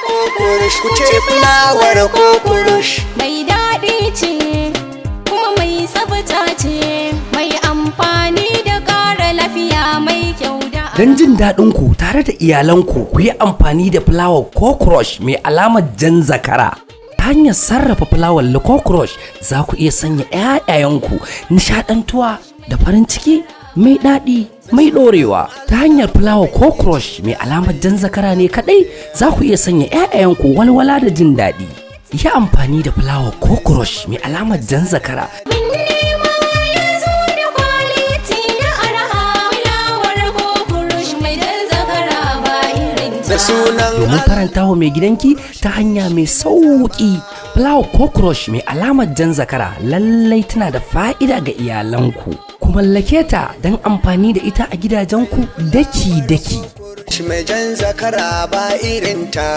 kokurush, ku ce fulawar kokurush. Mai daɗi ce kuma mai tsafta ce, mai amfani da ƙara lafiya mai kyau da Don jin daɗin ku tare da iyalanku ku yi amfani da fulawar cockroach mai alamar jan zakara. Ta hanyar sarrafa fulawar cockroach za ku iya sanya 'ya'yayanku nishaɗantuwa da farin ciki mai daɗi mai ɗorewa. Ta hanyar fulawar cockroach mai alamar jan zakara ne kaɗai za ku iya sanya 'ya'yayanku walwala da jin daɗi. Yi amfani da fulawar cockroach mai alamar jan zakara. Domin faranta wa mai gidanki ta hanya mai sauƙi. Fulawar cockroach mai alamar jan zakara lallai tana da fa'ida ga iyalanku. Ku mallake ta don amfani da ita a gidajenku daki-daki. Mai jan zakara ba irinta.